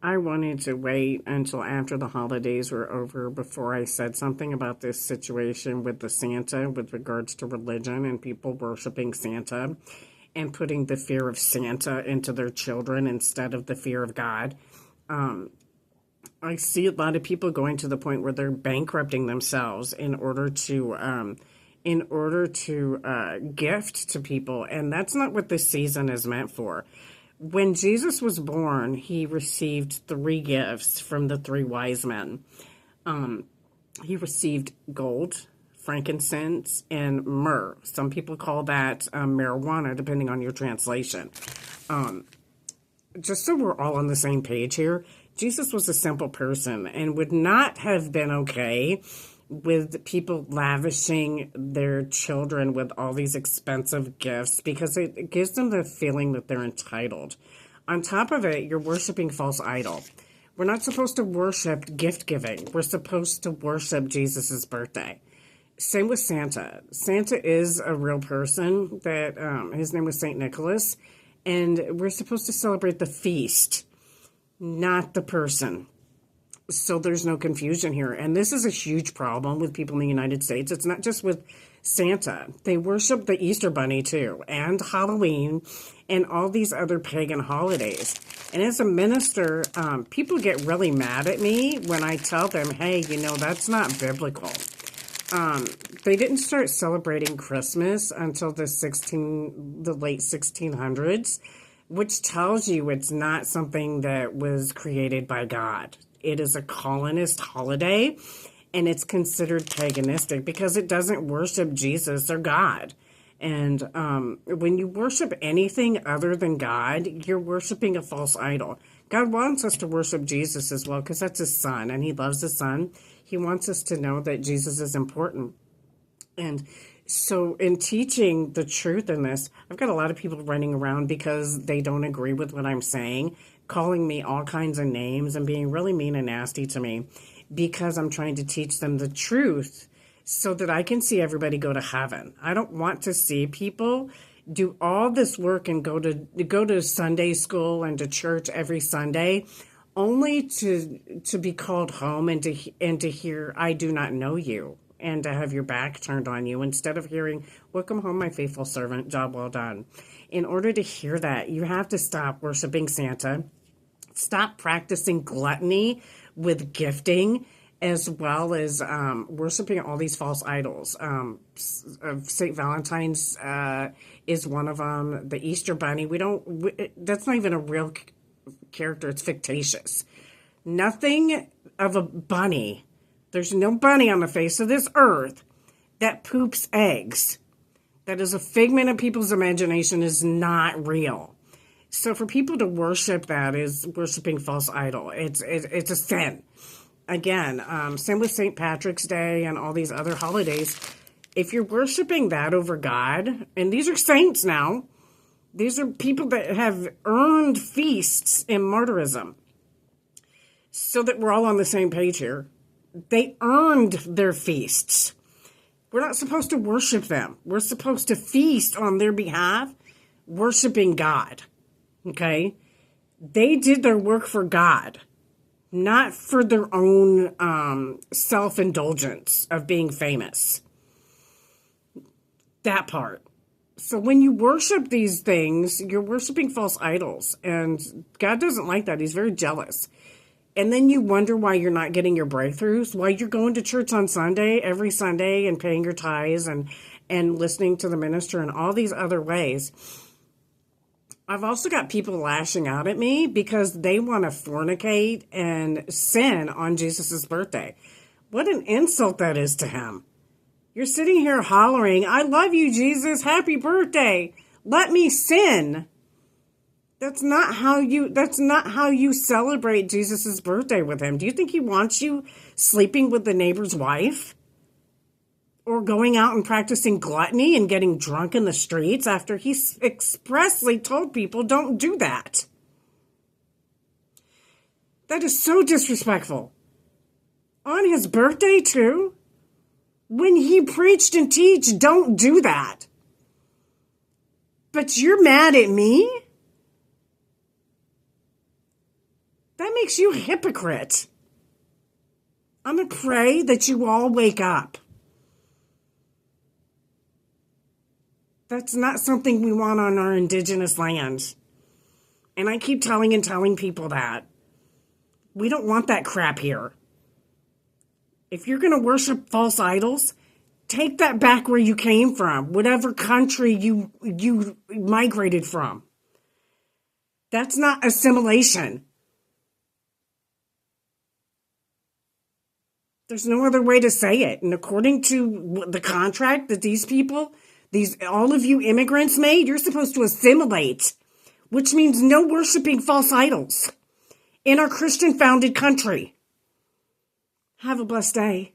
I wanted to wait until after the holidays were over before I said something about this situation with the Santa with regards to religion and people worshiping Santa and putting the fear of Santa into their children instead of the fear of God. I see a lot of people going to the point where they're bankrupting themselves in order to gift to people, and that's not what this season is meant for. When Jesus was born, he received three gifts from the three wise men. He received gold, frankincense, and myrrh. Some people call that marijuana, depending on your translation. Just so we're all on the same page here, Jesus was a simple person and would not have been okay with people lavishing their children with all these expensive gifts because it gives them the feeling that they're entitled. On top of it, you're worshiping false idol. We're not supposed to worship gift giving. We're supposed to worship Jesus's birthday. Same with Santa. Santa is a real person that his name was Saint Nicholas, and we're supposed to celebrate the feast, not the person. So there's no confusion here. And this is a huge problem with people in the United States. It's not just with Santa. They worship the Easter Bunny too, and Halloween, and all these other pagan holidays. And as a minister, people get really mad at me when I tell them, hey, that's not biblical. They didn't start celebrating Christmas until the late 1600s, which tells you it's not something that was created by God. It is a colonist holiday, and it's considered paganistic because it doesn't worship Jesus or God. And when you worship anything other than God, you're worshiping a false idol. God wants us to worship Jesus as well because that's his son, and he loves his son. He wants us to know that Jesus is important. And so in teaching the truth in this, I've got a lot of people running around because they don't agree with what I'm saying, calling me all kinds of names and being really mean and nasty to me because I'm trying to teach them the truth so that I can see everybody go to heaven. I don't want to see people do all this work and go to Sunday school and to church every Sunday only to be called home and to hear, I do not know you, and to have your back turned on you instead of hearing, welcome home, my faithful servant, job well done. In order to hear that, you have to stop worshiping Santa, stop practicing gluttony with gifting, as well as worshiping all these false idols. St. Valentine's is one of them. The Easter Bunny, that's not even a real character. It's fictitious. Nothing of a bunny. There's no bunny on the face of this earth that poops eggs. That is a figment of people's imagination, is not real. So for people to worship that is worshiping false idol. It's a sin. Again, same with St. Patrick's Day and all these other holidays. If you're worshiping that over God, and these are saints now, these are people that have earned feasts in martyrism, so that we're all on the same page here. They earned their feasts. We're not supposed to worship them. We're supposed to feast on their behalf, worshiping God. Okay? They did their work for God, not for their own self-indulgence of being famous. That part. So when you worship these things, you're worshiping false idols. And God doesn't like that. He's very jealous. And then you wonder why you're not getting your breakthroughs, why you're going to church on Sunday, every Sunday, and paying your tithes and listening to the minister and all these other ways. I've also got people lashing out at me because they want to fornicate and sin on Jesus' birthday. What an insult that is to him. You're sitting here hollering, I love you, Jesus, happy birthday. Let me sin. That's not how you celebrate Jesus' birthday with him. Do you think he wants you sleeping with the neighbor's wife? Or going out and practicing gluttony and getting drunk in the streets after he expressly told people don't do that? That is so disrespectful. On his birthday, too? When he preached and teach, don't do that. But you're mad at me? That makes you a hypocrite? I'm going to pray that you all wake up. That's not something we want on our indigenous land. And I keep telling people that. We don't want that crap here. If you're going to worship false idols, take that back where you came from, whatever country you migrated from. That's not assimilation. There's no other way to say it. And according to the contract that all of you immigrants made, you're supposed to assimilate, which means no worshiping false idols in our Christian-founded country. Have a blessed day.